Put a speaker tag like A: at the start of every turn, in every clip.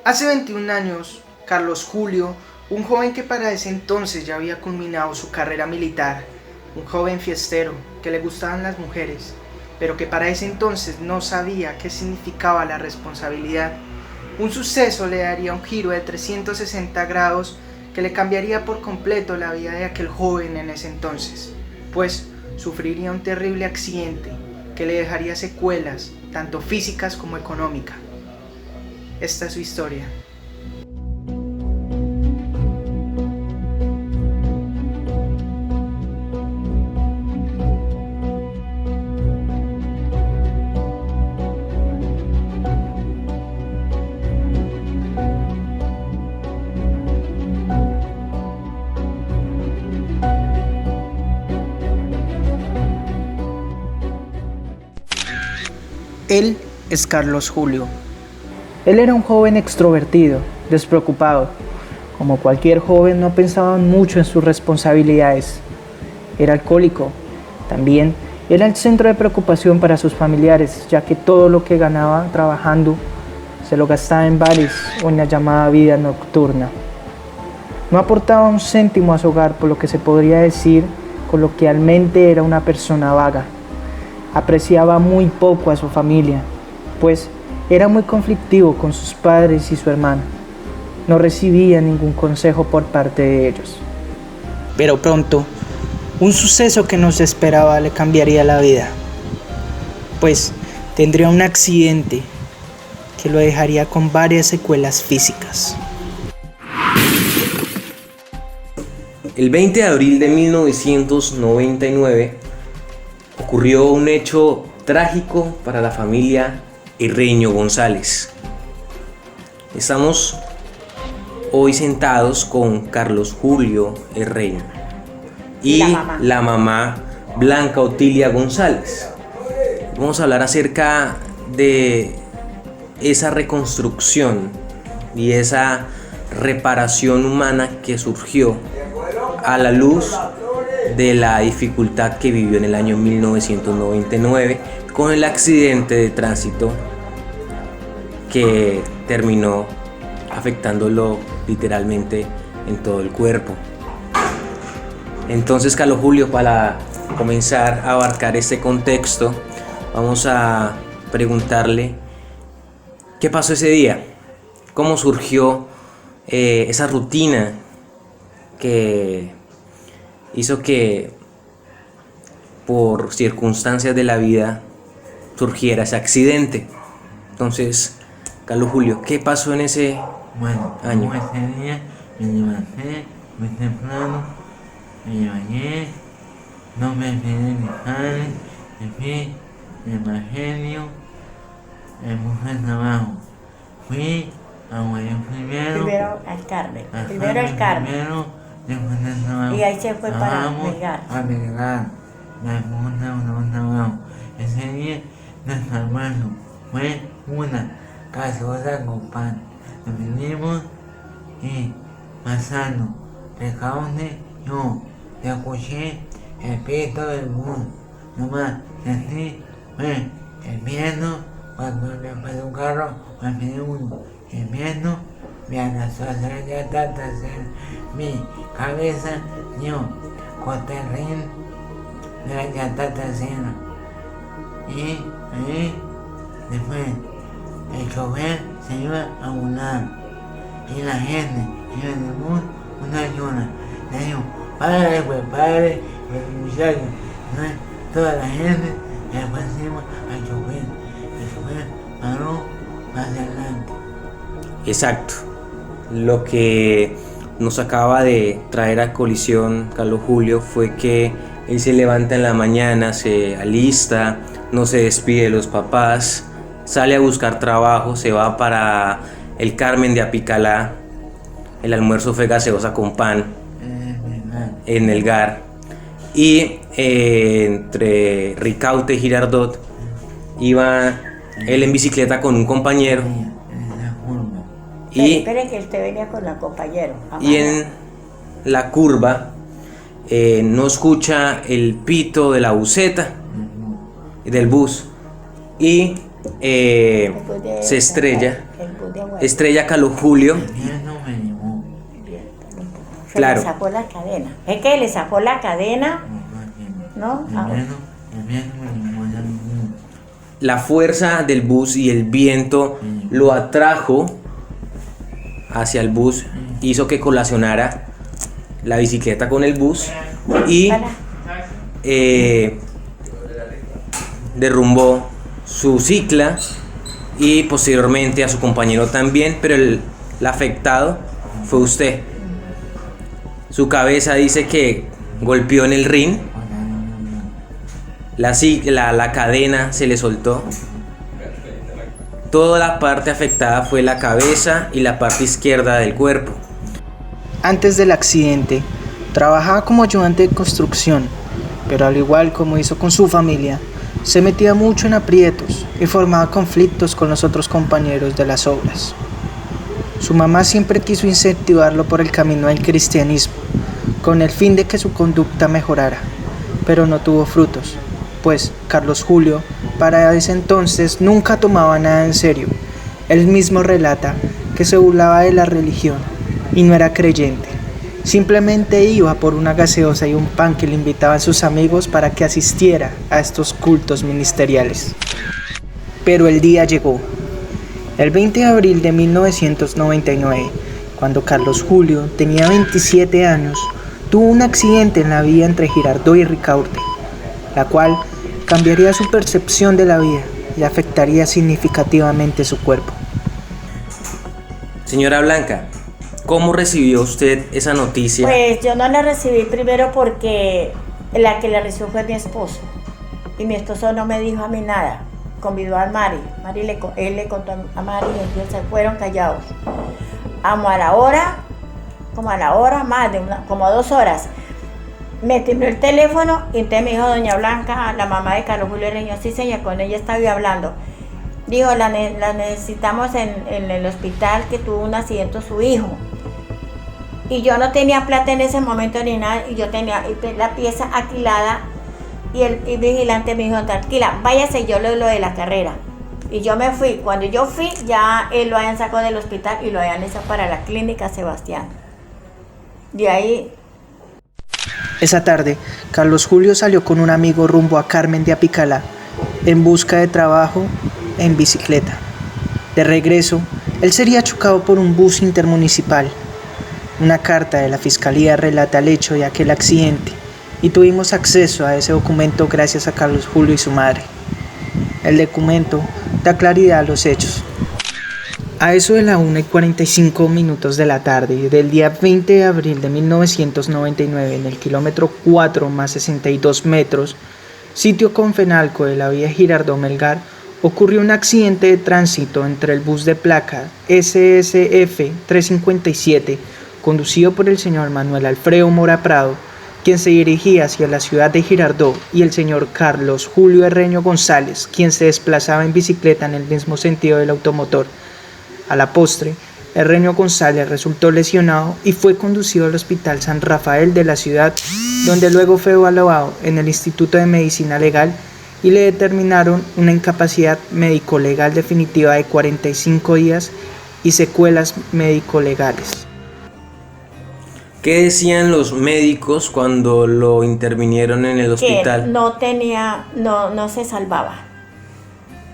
A: Hace 21 años, Carlos Julio, un joven que para ese entonces ya había culminado su carrera militar, un joven fiestero que le gustaban las mujeres, pero que para ese entonces no sabía qué significaba la responsabilidad. Un suceso le daría un giro de 360 grados que le cambiaría por completo la vida de aquel joven en ese entonces, pues sufriría un terrible accidente que le dejaría secuelas, tanto físicas como económicas. Esta es su historia. Él es Carlos Julio. Él era un joven extrovertido, despreocupado. Como cualquier joven, no pensaba mucho en sus responsabilidades. Era alcohólico. También era el centro de preocupación para sus familiares, ya que todo lo que ganaba trabajando se lo gastaba en bares o en la llamada vida nocturna. No aportaba un céntimo a su hogar, por lo que se podría decir coloquialmente era una persona vaga. Apreciaba muy poco a su familia, pues era muy conflictivo con sus padres y su hermana. No recibía ningún consejo por parte de ellos. Pero pronto, un suceso que no se esperaba le cambiaría la vida, pues tendría un accidente que lo dejaría con varias secuelas físicas.
B: El 20 de abril de 1999 ocurrió un hecho trágico para la familia Herreño González. Estamos hoy sentados con Carlos Julio Herreño y la mamá Blanca Otilia González. Vamos a hablar acerca de esa reconstrucción y esa reparación humana que surgió a la luz de la dificultad que vivió en el año 1999 con el accidente de tránsito que terminó afectándolo literalmente en todo el cuerpo. Entonces, Carlos Julio, para comenzar a abarcar este contexto, vamos a preguntarle qué pasó ese día, cómo surgió esa rutina que hizo que por circunstancias de la vida surgiera ese accidente. Entonces, Carlos Julio, ¿qué pasó en ese año?
C: Ese día me levanté muy temprano, me bañé, no me fui de mis padres, me fui de Evangelio, me puse al trabajo. Fui a Guayán primero
D: al Carmen. Primero al Carmen.
C: Después del trabajo.
D: Y ahí se fue para Melgar.
C: A Melgar. Me puse a un trabajo. Ese día nuestro almuerzo fue una cazuela con pan. Nos vinimos y pasando de caune, yo le escuché el pito del bus. Nomás, y así fue el miedo cuando me pasó un carro, me pide uno. El miedo me abrazó hacia ya tata hacia mi cabeza, yo coterrín de la yatata cena. Y ahí después el chofer se iba a volar y la gente iba en el bus una llora. Le digo, padre, pues padre, pues muchacho, ¿no? Toda la gente después encima al chofer. El chofer paró hacia adelante.
B: Exacto. Lo que nos acaba de traer a colisión Carlos Julio fue que él se levanta en la mañana, se alista, no se despide de los papás, sale a buscar trabajo, se va para el Carmen de Apicalá. El almuerzo fue gaseosa con pan en el GAR. Y entre Ricaute y Girardot iba él en bicicleta con un compañero.
D: Y esperen que usted venía con la compañero.
B: Y en la curva no escucha el pito de la buseta del bus y
D: bus de-
B: se estrella,
D: el bus de abuelo.
B: estrella Carlos Julio.
C: El viento me llevó.
D: Se
B: Claro.
D: le sacó la cadena. Es que le sacó la cadena, ¿no? Ah,
C: El viento me llevó allá mismo.
B: La fuerza del bus y el viento lo atrajo hacia el bus, hizo que colacionara la bicicleta con el bus y
D: para.
B: derrumbó su cicla y posteriormente a su compañero también, pero el afectado fue usted. Su cabeza dice que golpeó en el ring, la cadena se le soltó. Toda la parte afectada fue la cabeza y la parte izquierda del cuerpo.
A: Antes del accidente, trabajaba como ayudante de construcción, pero al igual como hizo con su familia, se metía mucho en aprietos y formaba conflictos con los otros compañeros de las obras. Su mamá siempre quiso incentivarlo por el camino del cristianismo, con el fin de que su conducta mejorara, pero no tuvo frutos, pues Carlos Julio, para ese entonces, nunca tomaba nada en serio. Él mismo relata que se burlaba de la religión y no era creyente. Simplemente iba por una gaseosa y un pan que le invitaban sus amigos para que asistiera a estos cultos ministeriales. Pero el día llegó. El 20 de abril de 1999, cuando Carlos Julio tenía 27 años, tuvo un accidente en la vía entre Girardot y Ricaurte, la cual cambiaría su percepción de la vida y afectaría significativamente su cuerpo.
B: Señora Blanca, ¿cómo recibió usted esa noticia?
D: Pues yo no la recibí primero porque la que la recibió fue mi esposo. Y mi esposo no me dijo a mí nada. Convidó a Mari. Él le contó a Mari y ellos se fueron callados. Como a la hora, más de como 2 horas. Me timbró el teléfono y entonces me dijo doña Blanca, la mamá de Carlos Julio Reño, sí señor, con ella estaba yo hablando. Dijo, la necesitamos en el hospital, que tuvo un accidente su hijo. Y yo no tenía plata en ese momento ni nada, y yo tenía la pieza alquilada, y el vigilante me dijo, tranquila, váyase, yo lo de la carrera. Y yo me fui. Cuando yo fui, ya él lo habían sacado del hospital y lo habían hecho para la clínica Sebastián. De ahí...
A: Esa tarde, Carlos Julio salió con un amigo rumbo a Carmen de Apicalá, en busca de trabajo en bicicleta. De regreso, él sería chocado por un bus intermunicipal. Una carta de la fiscalía relata el hecho de aquel accidente y tuvimos acceso a ese documento gracias a Carlos Julio y su madre. El documento da claridad a los hechos. A eso de la 1:45 de la tarde del día 20 de abril de 1999, en el kilómetro 4 más 62 metros, sitio Confenalco de la vía Girardot-Melgar, ocurrió un accidente de tránsito entre el bus de placa SSF 357, conducido por el señor Manuel Alfredo Mora Prado, quien se dirigía hacia la ciudad de Girardot, y el señor Carlos Julio Herreño González, quien se desplazaba en bicicleta en el mismo sentido del automotor. A la postre, Herreño González resultó lesionado y fue conducido al Hospital San Rafael de la ciudad, donde luego fue evaluado en el Instituto de Medicina Legal y le determinaron una incapacidad médico-legal definitiva de 45 días y secuelas médico-legales.
B: ¿Qué decían los médicos cuando lo intervinieron en el hospital?
D: Que no se salvaba,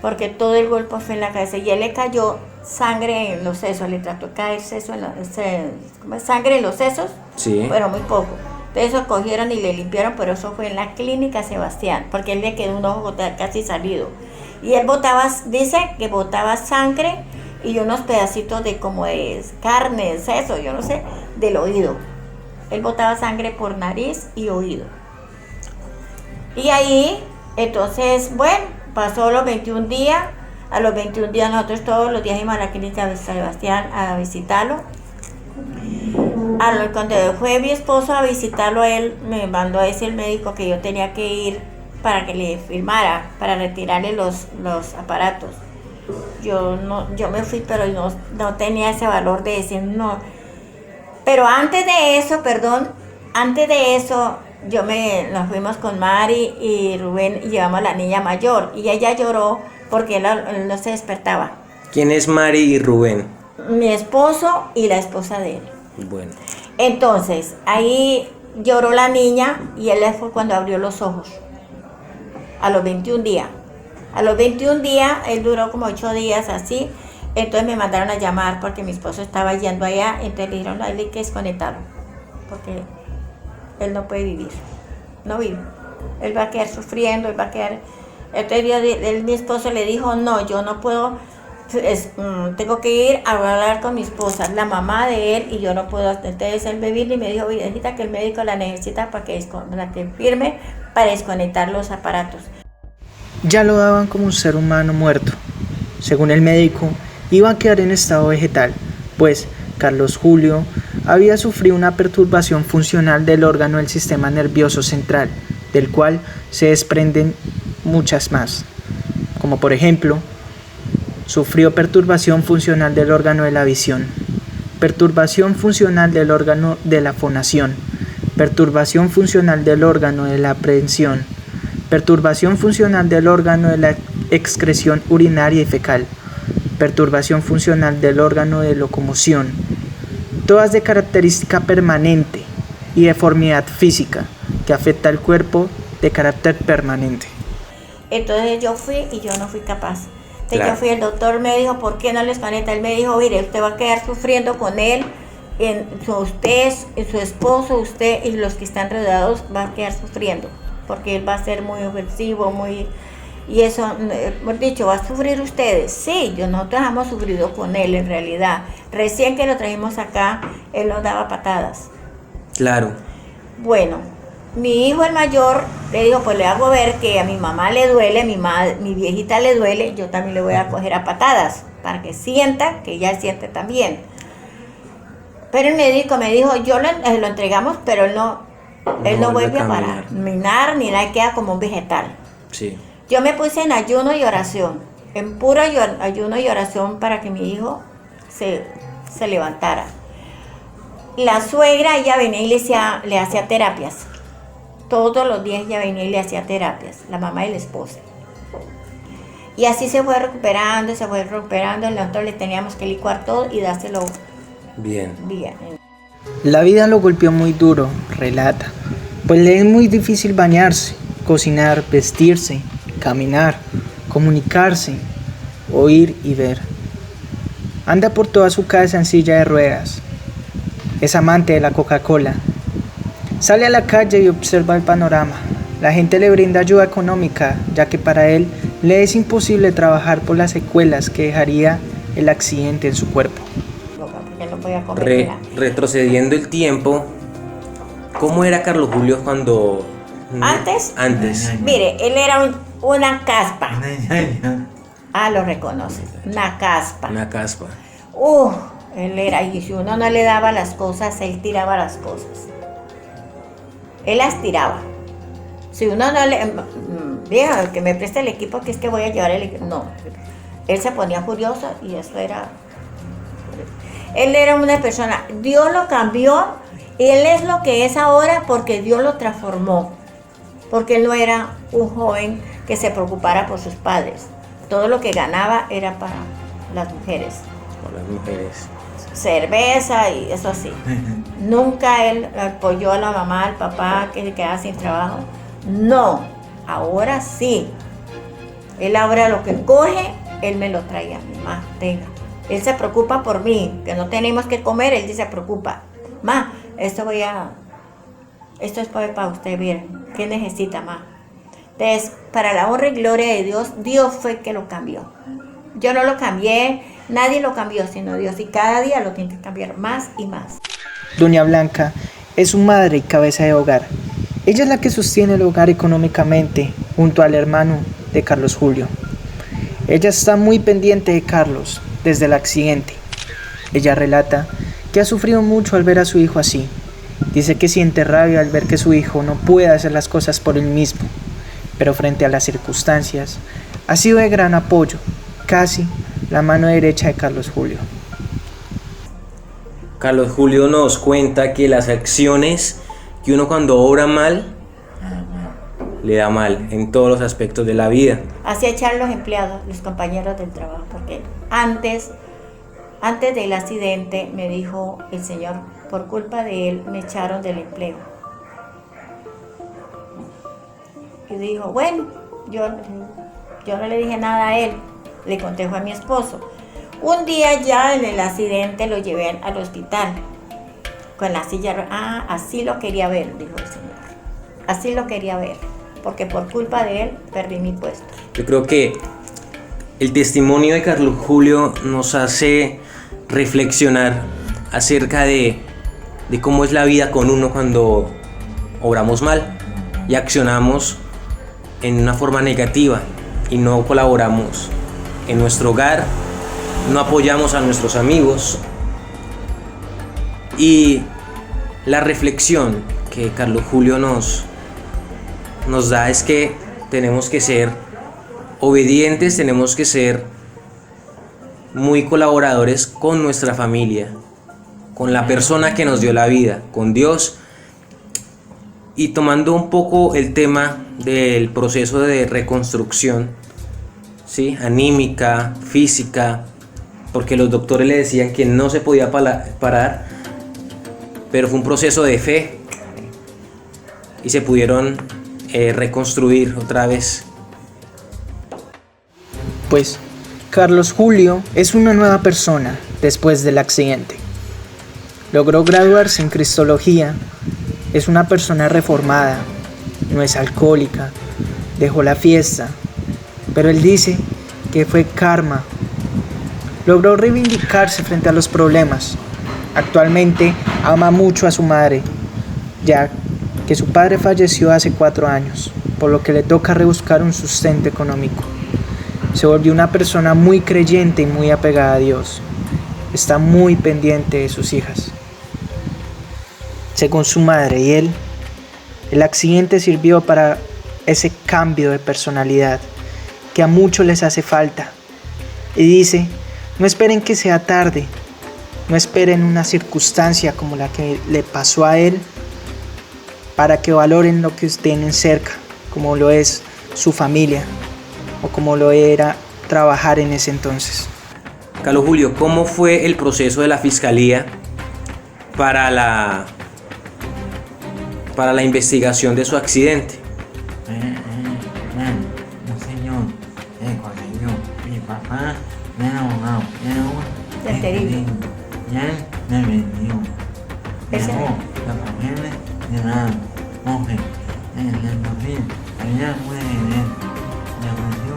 D: porque todo el golpe fue en la cabeza y él le cayó sangre en los sesos, le trató de caer sangre en los sesos,
B: Sí.
D: pero muy poco. Entonces eso cogieron y le limpiaron, pero eso fue en la clínica Sebastián, porque él le quedó un ojo casi salido. Y él dice que botaba sangre y unos pedacitos de como de carne, seso, yo no sé, del oído. Él botaba sangre por nariz y oído. Y ahí, entonces, bueno, pasó los 21 días. A los 21 días nosotros todos los días íbamos a la clínica de Sebastián a visitarlo. Cuando fue mi esposo a visitarlo, él me mandó a decir el médico que yo tenía que ir para que le firmara, para retirarle los aparatos. Yo me fui, pero no tenía ese valor de decir no. Pero antes de eso, nos fuimos con Mari y Rubén y llevamos a la niña mayor. Y ella lloró porque él no se despertaba.
B: ¿Quién es Mari y Rubén?
D: Mi esposo y la esposa de él.
B: Bueno,
D: Entonces, ahí lloró la niña y él fue cuando abrió los ojos, a los 21 días. A los 21 días, él duró como 8 días así, entonces me mandaron a llamar porque mi esposo estaba yendo allá, entonces le dijeron, hay que desconectarlo, porque él no puede vivir, no vive, él va a quedar sufriendo, él va a quedar... Entonces mi esposo le dijo, no, yo no puedo, tengo que ir a hablar con mi esposa, la mamá de él, y yo no puedo. Entonces él me vino y me dijo, oye, necesita que el médico la necesita para que firme para desconectar los aparatos.
A: Ya lo daban como un ser humano muerto. Según el médico, iba a quedar en estado vegetal, pues Carlos Julio había sufrido una perturbación funcional del órgano del sistema nervioso central, del cual se desprenden muchas más, como por ejemplo, sufrió perturbación funcional del órgano de la visión, perturbación funcional del órgano de la fonación, perturbación funcional del órgano de la aprehensión, perturbación funcional del órgano de la excreción urinaria y fecal, perturbación funcional del órgano de locomoción, todas de característica permanente y deformidad física que afecta al cuerpo de carácter permanente.
D: Entonces yo fui y yo no fui capaz. Entonces
B: Claro.
D: yo fui, el doctor me dijo, ¿por qué no les conecta? Él me dijo, mire, usted va a quedar sufriendo con él, usted, su esposo, usted y los que están rodeados van a quedar sufriendo, porque él va a ser muy ofensivo, muy... Y eso, por dicho, ¿va a sufrir ustedes? Sí, nosotros hemos sufrido con él en realidad. Recién que lo trajimos acá, él nos daba patadas.
B: claro.
D: Bueno, mi hijo el mayor le dijo, pues le hago ver que a mi mamá le duele, mi viejita le duele, yo también le voy a coger a patadas, para que sienta que ella siente también. Pero el médico me dijo, lo entregamos, pero él no vuelve a parar, ni nada, ni nada, queda como un vegetal.
B: Sí.
D: Yo me puse en ayuno y oración, en puro ayuno y oración para que mi hijo se levantara. La suegra, ella venía y le hacía terapias. Todos los días ella venía y le hacía terapias, la mamá y la esposa. Y así se fue recuperando, nosotros le teníamos que licuar todo y dárselo
B: Bien.
D: bien.
A: La vida lo golpeó muy duro, relata, pues le es muy difícil bañarse, cocinar, vestirse, caminar, comunicarse, oír y ver. Anda por toda su casa en silla de ruedas. Es amante de la Coca-Cola. Sale a la calle y observa el panorama. La gente le brinda ayuda económica, ya que para él le es imposible trabajar por las secuelas que dejaría el accidente en su cuerpo.
D: Porque no podía comer nada.
B: Retrocediendo el tiempo, ¿cómo era Carlos Julio cuando...
D: ¿Antes?
B: Antes.
D: Mire, él era una caspa.
C: Una ñaña.
D: Lo reconoce, una caspa.
B: Una caspa.
D: Él era, y si uno no le daba las cosas, él tiraba las cosas. Él las tiraba. Si uno no le... Vieja, que me preste el equipo, que es que voy a llevar el equipo. No, él se ponía furioso y eso era... Él era una persona, Dios lo cambió, y él es lo que es ahora porque Dios lo transformó. Porque él no era un joven que se preocupara por sus padres. Todo lo que ganaba era para las mujeres.
B: Con las mujeres.
D: Cerveza y eso sí. Nunca él apoyó a la mamá, al papá que se quedaba sin trabajo. No, ahora sí. Él ahora lo que coge, él me lo traía. Mamá, tenga. Él se preocupa por mí, que no tenemos que comer, él se preocupa. Ma, esto es para usted, miren, ¿qué necesita, ma? Entonces, para la honra y gloria de Dios, Dios fue que lo cambió. Yo no lo cambié, nadie lo cambió, sino Dios. Y cada día lo tiene que cambiar más y más.
A: Doña Blanca es su madre y cabeza de hogar. Ella es la que sostiene el hogar económicamente, junto al hermano de Carlos Julio. Ella está muy pendiente de Carlos desde el accidente. Ella relata que ha sufrido mucho al ver a su hijo así. Dice que siente rabia al ver que su hijo no puede hacer las cosas por él mismo, pero frente a las circunstancias ha sido de gran apoyo, casi la mano derecha de Carlos Julio.
B: Carlos Julio nos cuenta que las acciones que uno cuando obra mal le da mal en todos los aspectos de la vida.
D: Hacía echar los empleados, los compañeros del trabajo, porque antes del accidente me dijo el Señor, por culpa de él me echaron del empleo. Y dijo, bueno, yo no le dije nada a él, le conté fue a mi esposo. Un día ya en el accidente lo llevé al hospital con la silla. Así lo quería ver, dijo el Señor. Así lo quería ver, porque por culpa de él perdí mi puesto.
B: Yo creo que el testimonio de Carlos Julio nos hace reflexionar acerca de cómo es la vida con uno cuando obramos mal y accionamos en una forma negativa y no colaboramos en nuestro hogar, no apoyamos a nuestros amigos. Y la reflexión que Carlos Julio nos da es que tenemos que ser obedientes, tenemos que ser muy colaboradores con nuestra familia, con la persona que nos dio la vida, con Dios. Y tomando un poco el tema del proceso de reconstrucción, ¿sí? Anímica, física, porque los doctores le decían que no se podía parar, pero fue un proceso de fe y se pudieron reconstruir otra vez.
A: Pues Carlos Julio es una nueva persona después del accidente. Logró graduarse en Cristología, es una persona reformada, no es alcohólica, dejó la fiesta, pero él dice que fue karma. Logró reivindicarse frente a los problemas. Actualmente ama mucho a su madre, ya que su padre falleció hace 4 años, por lo que le toca rebuscar un sustento económico. Se volvió una persona muy creyente y muy apegada a Dios. Está muy pendiente de sus hijas. Según su madre y él, el accidente sirvió para ese cambio de personalidad que a muchos les hace falta. Y dice, no esperen que sea tarde, no esperen una circunstancia como la que le pasó a él para que valoren lo que tienen cerca, como lo es su familia o como lo era trabajar en ese entonces.
B: Carlos Julio, ¿cómo fue el proceso de la fiscalía para la investigación de su accidente?
C: Un señor consiguió mi papá, me era abogado, era un
D: Terrible.
C: y él me vendió.
D: Ese
C: Dejó los papeles de la mujer. En el 2000 había una heredera. Le ofreció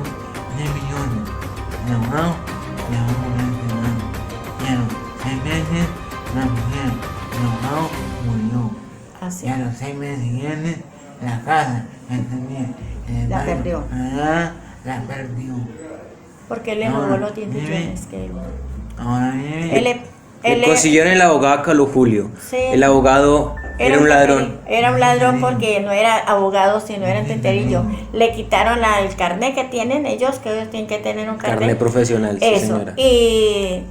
C: 10 millones. El abogado le dejó 20 años. Y a los 6 meses la mujer, el abogado murió.
D: Así.
C: Y a los 6 meses siguientes la casa que tenía en el
D: La
C: barrio
D: perdió.
C: La perdió.
D: Porque él le
C: No,
D: robó los 10
C: vive.
D: millones que él.
C: Ahora vive.
D: Él
B: Le consiguieron el abogado a Carlos Julio.
D: Sí.
B: El abogado era un ladrón.
D: Era un ladrón porque no era abogado, sino era tenterillo. Le quitaron el carnet que tienen ellos, que ellos tienen que tener un carnet.
B: Carnet profesional, sí,
D: Eso.
B: señora.
D: Y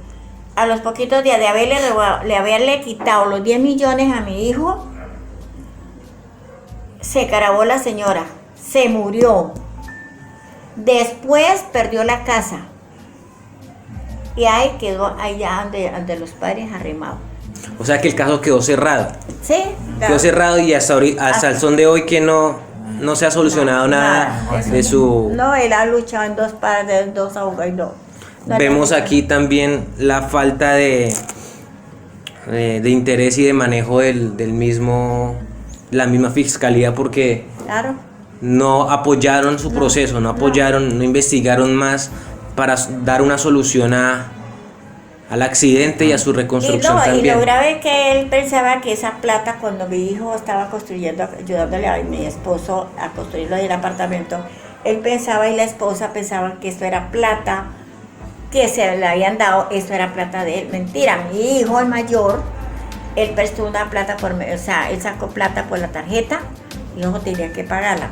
D: a los poquitos días de haberle quitado los 10 millones a mi hijo, se carabó la señora, se murió. Después perdió la casa. Y ahí quedó allá ante los padres arrimado.
B: O sea que el caso quedó cerrado.
D: Sí,
B: Quedó cerrado y hasta el son de hoy que no se ha solucionado nada de su...
D: No, él ha luchado en 2 partes, 2 abogados y no.
B: Vemos aquí también la falta de interés y de manejo la misma fiscalía, porque
D: Claro.
B: no apoyaron su proceso, no investigaron más para dar una solución al accidente y a su reconstrucción
D: Y
B: también.
D: lo grave es que él pensaba que esa plata, cuando mi hijo estaba construyendo, ayudándole a mi esposo a construirlo del apartamento, él pensaba y la esposa pensaban que esto era plata que se le habían dado, esto era plata de él. Mentira, mi hijo, el mayor, él prestó una plata él sacó plata por la tarjeta y luego tenía que pagarla.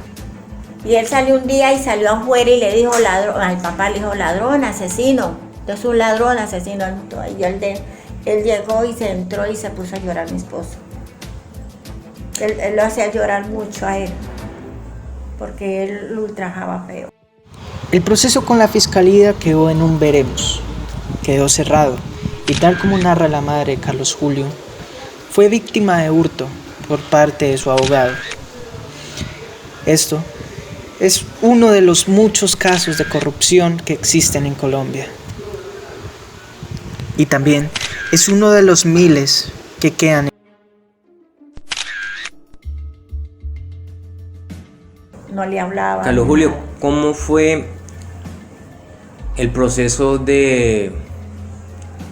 D: Y él salió un día y salió afuera y le dijo al papá le dijo, ladrón, asesino. Es un ladrón, asesino. Y él llegó y se entró y se puso a llorar mi esposo. Él lo hacía llorar mucho a él. porque él lo ultrajaba feo.
A: El proceso con la fiscalía quedó en un veremos, quedó cerrado y tal como narra la madre de Carlos Julio, fue víctima de hurto por parte de su abogado. Esto es uno de los muchos casos de corrupción que existen en Colombia. Y también es uno de los miles que quedan.
D: No le hablaba.
B: Carlos Julio, ¿cómo fue el proceso de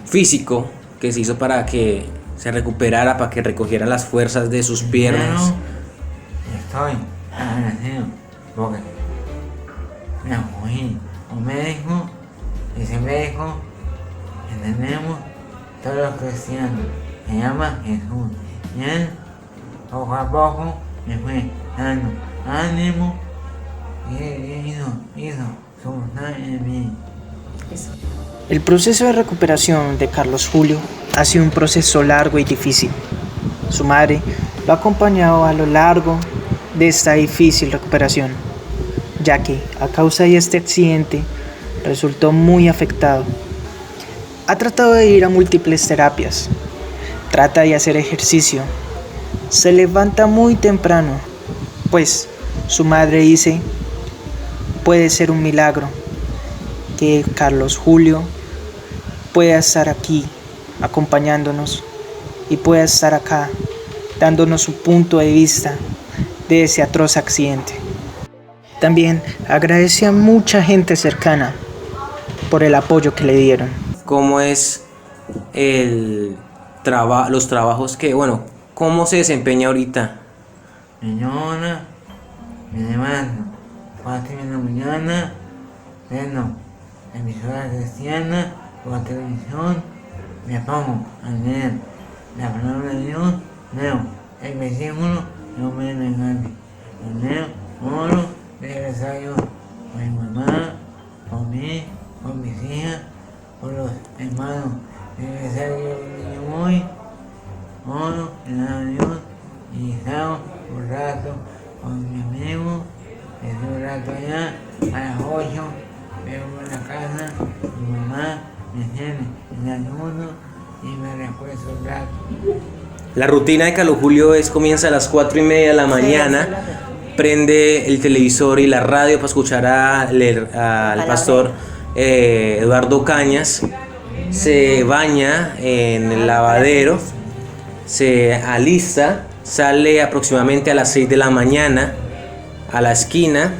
B: físico que se hizo para que se recuperara, para que recogiera las fuerzas de sus piernas?
C: Estoy agradecido porque me acogí un médico, ese médico entendemos todos los cristianos, se llama Jesús, y él poco a poco me fue dando ánimo y hizo su voluntad en mí.
A: El proceso de recuperación de Carlos Julio ha sido un proceso largo y difícil. Su madre lo ha acompañado a lo largo de esta difícil recuperación, ya que a causa de este accidente resultó muy afectado. Ha tratado de ir a múltiples terapias, trata de hacer ejercicio, se levanta muy temprano, pues su madre dice, puede ser un milagro que Carlos Julio pueda estar aquí acompañándonos y pueda estar acá dándonos su punto de vista de ese atroz accidente. También agradece a mucha gente cercana por el apoyo que le dieron.
B: ¿Cómo es los trabajos que, cómo se desempeña ahorita?
C: Señora, me levanto 4 de la mañana, prendo emisora cristiana por televisión, me pongo a leer la palabra de Dios, leo el versículo, no me engañe, lo leo, oro, regreso a Dios por mi mamá, por mí, por mis hijas, por los hermanos, regreso a Dios donde voy, oro, le doy a Dios y salgo un rato con mi amigo, estoy un rato allá, a las 8, vengo a la casa, mi mamá me tiene en ayuno y me recuesto un rato.
B: La rutina de Carlos Julio comienza a las 4:30 de la mañana, prende el televisor y la radio para escuchar al pastor Eduardo Cañas, se baña en el lavadero, se alista, sale aproximadamente a las 6 de la mañana a la esquina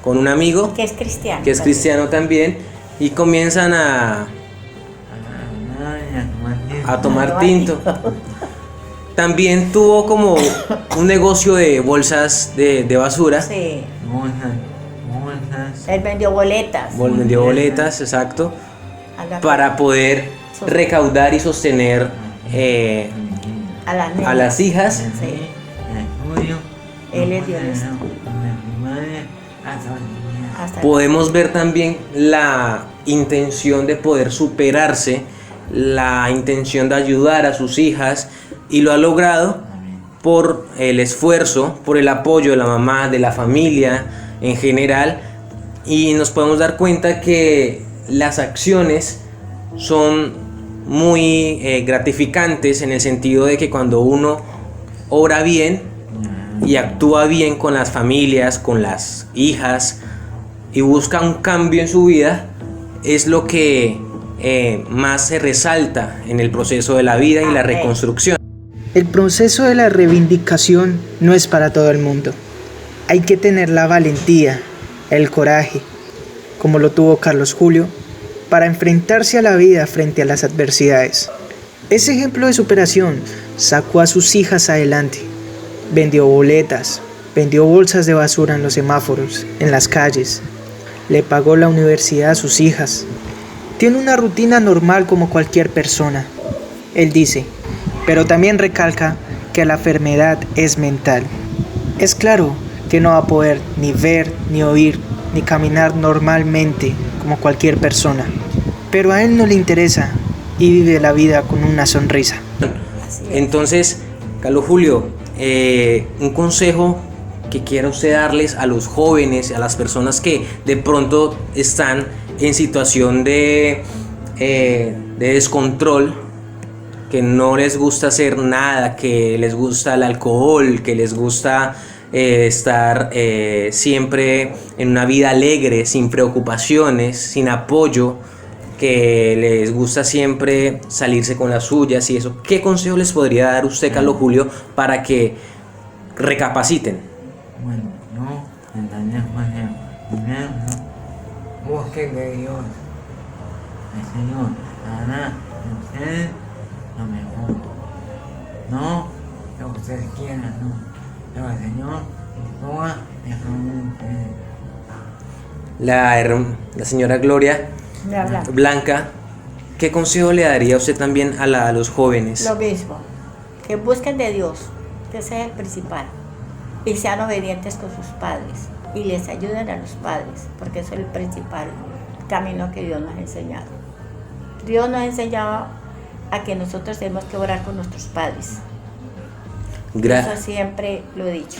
B: con un amigo
D: que es cristiano
B: también, y comienzan a tomar tinto. También tuvo como un negocio de bolsas de basura.
D: Sí.
C: Bolsas.
D: Él vendió boletas.
B: Vendió boletas, exacto, para poder recaudar y sostener a las hijas.
D: Sí. Él es Dios.
B: Podemos ver también la intención de poder superarse, la intención de ayudar a sus hijas, y lo ha logrado por el esfuerzo, por el apoyo de la mamá, de la familia en general, y nos podemos dar cuenta que las acciones son muy gratificantes, en el sentido de que cuando uno obra bien y actúa bien con las familias, con las hijas, y busca un cambio en su vida, es lo que más se resalta en el proceso de la vida y la reconstrucción.
A: El proceso de la reivindicación no es para todo el mundo. Hay que tener la valentía, el coraje, como lo tuvo Carlos Julio, para enfrentarse a la vida frente a las adversidades. Ese ejemplo de superación sacó a sus hijas adelante. Vendió boletas, vendió bolsas de basura en los semáforos, en las calles. Le pagó la universidad a sus hijas. Tiene una rutina normal como cualquier persona. Él dice, pero también recalca que la enfermedad es mental. Es claro que no va a poder ni ver, ni oír, ni caminar normalmente como cualquier persona. Pero a él no le interesa y vive la vida con una sonrisa.
B: Entonces, Carlos Julio, un consejo que quiera usted darles a los jóvenes, a las personas que de pronto están en situación de descontrol, que no les gusta hacer nada, que les gusta el alcohol, que les gusta estar siempre en una vida alegre, sin preocupaciones, sin apoyo, que les gusta siempre salirse con las suyas y eso? ¿Qué consejo les podría dar usted, Carlos Julio, para que recapaciten?
C: Bueno, no, entendés, José. Primero, no, busquen de Dios. El Señor hará de ustedes lo mejor. No lo que ustedes quieran, no. Pero el Señor ponga mejor de ustedes.
B: La señora Gloria
D: Me habla.
B: Blanca, ¿qué consejo le daría usted también a los jóvenes?
D: Lo mismo, que busquen de Dios, que sea el principal, y sean obedientes con sus padres, y les ayuden a los padres, porque eso es el principal camino que Dios nos ha enseñado. Dios nos ha enseñado a que nosotros tenemos que orar con nuestros padres. Eso siempre lo he dicho.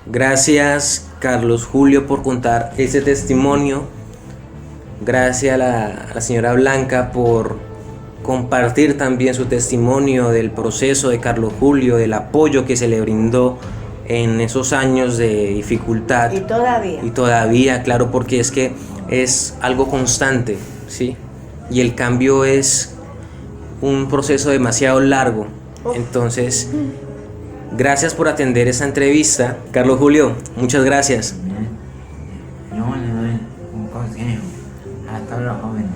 B: Gracias, Carlos Julio, por contar ese testimonio. Gracias a la señora Blanca por compartir también su testimonio del proceso de Carlos Julio, del apoyo que se le brindó en esos años de dificultad.
D: Y
B: todavía, claro, porque es que es algo constante, ¿sí? Y el cambio es un proceso demasiado largo. Entonces, gracias por atender esta entrevista. Carlos Julio, muchas gracias.
C: Yo le doy un consejo a todos los jóvenes.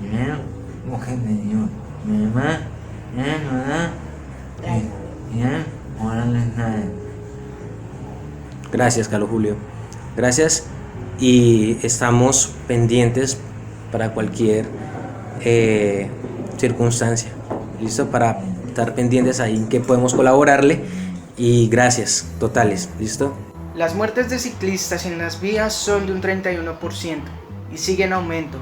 C: Primero, busquen de Dios. Mi mamá, ella nos da y él orarles nada.
B: Gracias, Carlos Julio. Gracias, y estamos pendientes para cualquier circunstancia. ¿Listo? Para estar pendientes ahí en que podemos colaborarle. Y gracias totales. ¿Listo?
A: Las muertes de ciclistas en las vías son de un 31% y siguen en aumento.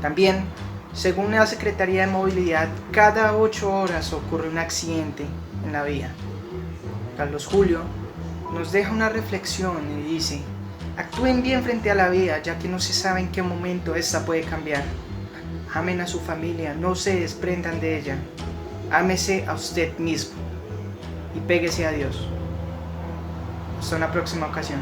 A: También, según la Secretaría de Movilidad, cada 8 horas ocurre un accidente en la vía. Carlos Julio nos deja una reflexión y dice: actúen bien frente a la vía, ya que no se sabe en qué momento esta puede cambiar. Amen a su familia, no se desprendan de ella. Ámese a usted mismo y péguese a Dios. Hasta una próxima ocasión.